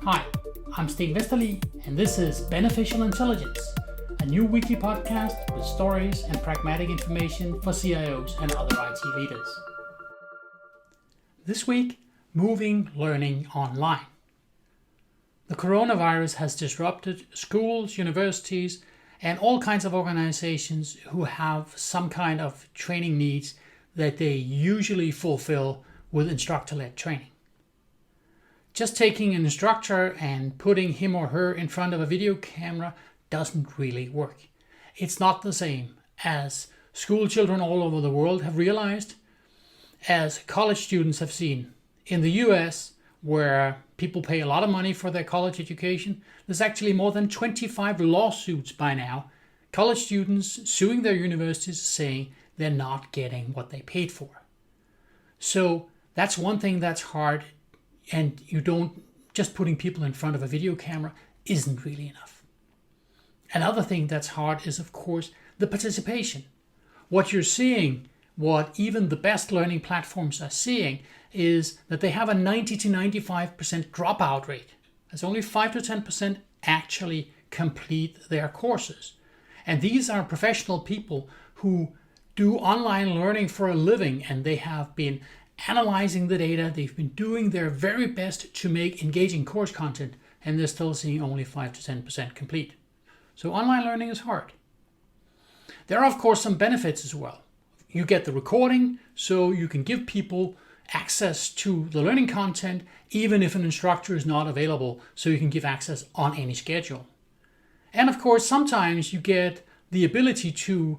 Hi, I'm Steve Vesterli, and this is Beneficial Intelligence, a new weekly podcast with stories and pragmatic information for CIOs and other IT leaders. This week, moving learning online. The coronavirus has disrupted schools, universities, and all kinds of organizations who have some kind of training needs that they usually fulfill with instructor-led training. Just taking an instructor and putting him or her in front of a video camera doesn't really work. It's not the same as school children all over the world have realized, as college students have seen. In the US, where people pay a lot of money for their college education, there's actually more than 25 lawsuits by now. College students suing their universities saying they're not getting what they paid for. So that's one thing that's hard, and just putting people in front of a video camera isn't really enough. Another thing that's hard is, of course, the participation. What you're seeing, what even the best learning platforms are seeing, is that they have a 90 to 95% dropout rate. As only 5 to 10% actually complete their courses. And these are professional people who do online learning for a living, and they have been analyzing the data. They've been doing their very best to make engaging course content, and they're still seeing only 5 to 10% complete. So online learning is hard. There are, of course, some benefits as well. You get the recording, so you can give people access to the learning content, even if an instructor is not available, so you can give access on any schedule. And of course, sometimes you get the ability to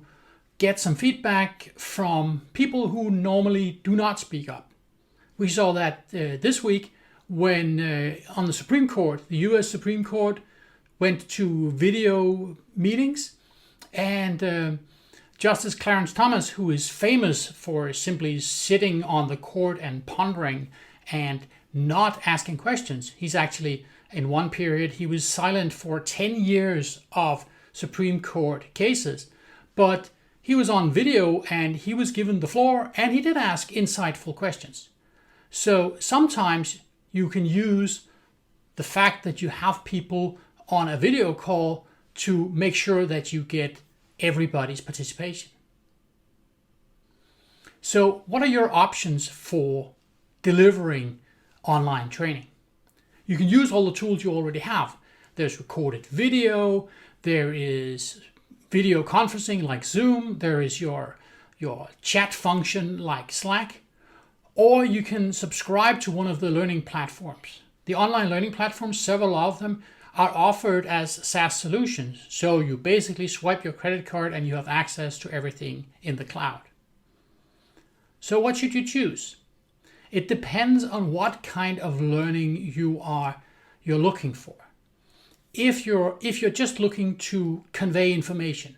get some feedback from people who normally do not speak up. We saw that this week when on the Supreme Court, the US Supreme Court went to video meetings, and Justice Clarence Thomas, who is famous for simply sitting on the court and pondering and not asking questions. He's actually, in one period, he was silent for 10 years of Supreme Court cases. But he was on video and he was given the floor, and he did ask insightful questions. So sometimes you can use the fact that you have people on a video call to make sure that you get everybody's participation. So what are your options for delivering online training? You can use all the tools you already have. There's recorded video, there is video conferencing like Zoom, there is your chat function like Slack, or you can subscribe to one of the learning platforms. The online learning platforms, several of them, are offered as SaaS solutions. So you basically swipe your credit card and you have access to everything in the cloud. So what should you choose? It depends on what kind of learning you're looking for. If you're just looking to convey information,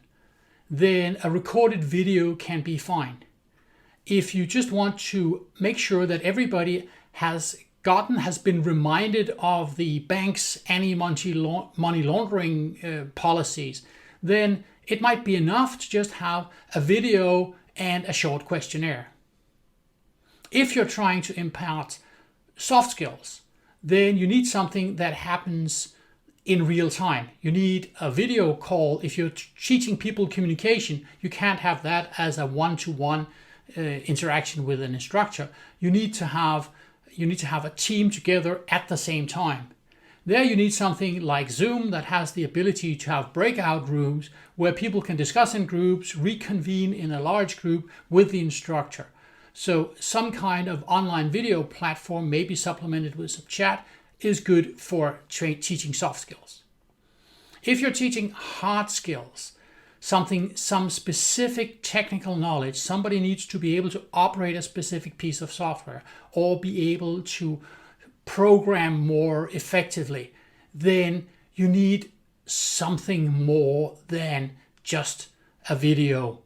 then a recorded video can be fine. If you just want to make sure that everybody has been reminded of the bank's anti-money laundering policies, then it might be enough to just have a video and a short questionnaire. If you're trying to impart soft skills, then you need something that happens in real time. You need a video call. If you're teaching people communication, you can't have that as a one-to-one interaction with an instructor. You need to have a team together at the same time. There you need something like Zoom that has the ability to have breakout rooms where people can discuss in groups, reconvene in a large group with the instructor. So some kind of online video platform, maybe supplemented with some chat, is good for teaching soft skills. If you're teaching hard skills, some specific technical knowledge, somebody needs to be able to operate a specific piece of software or be able to program more effectively, then you need something more than just a video.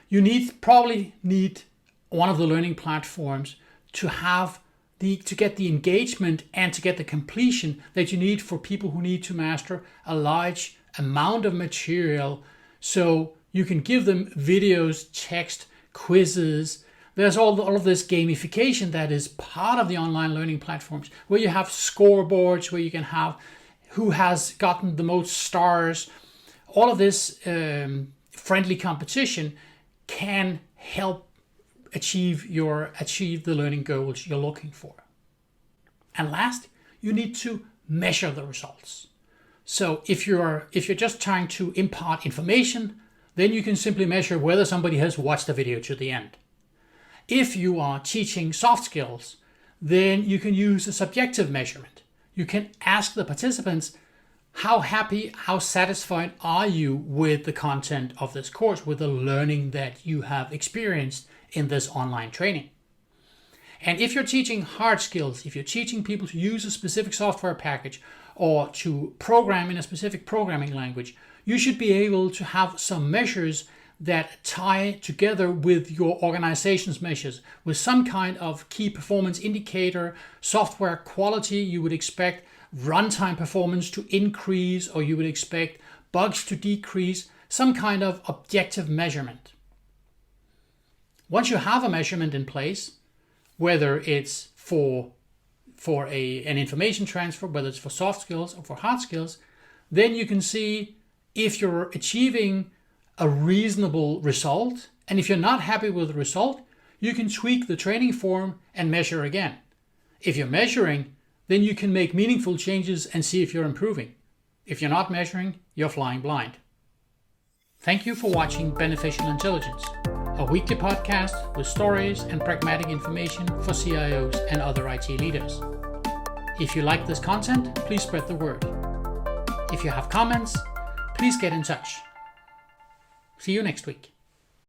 You probably need one of the learning platforms to get the engagement and to get the completion that you need for people who need to master a large amount of material, so you can give them videos, text, quizzes There's all of this gamification that is part of the online learning platforms, where you have scoreboards, where you can have who has gotten the most stars. All of this friendly competition can help achieve the learning goals you're looking for. And last, you need to measure the results. So if you're just trying to impart information, then you can simply measure whether somebody has watched the video to the end. If you are teaching soft skills, then you can use a subjective measurement. You can ask the participants, how happy, how satisfied are you with the content of this course, with the learning that you have experienced in this online training? And if you're teaching hard skills, if you're teaching people to use a specific software package or to program in a specific programming language, you should be able to have some measures that tie together with your organization's measures, with some kind of key performance indicator, software quality. You would expect runtime performance to increase, or you would expect bugs to decrease, some kind of objective measurement. Once you have a measurement in place, whether it's for an information transfer, whether it's for soft skills or for hard skills, then you can see if you're achieving a reasonable result. And if you're not happy with the result, you can tweak the training form and measure again. If you're measuring, then you can make meaningful changes and see if you're improving. If you're not measuring, you're flying blind. Thank you for watching Beneficial Intelligence, a weekly podcast with stories and pragmatic information for CIOs and other IT leaders. If you like this content, please spread the word. If you have comments, please get in touch. See you next week.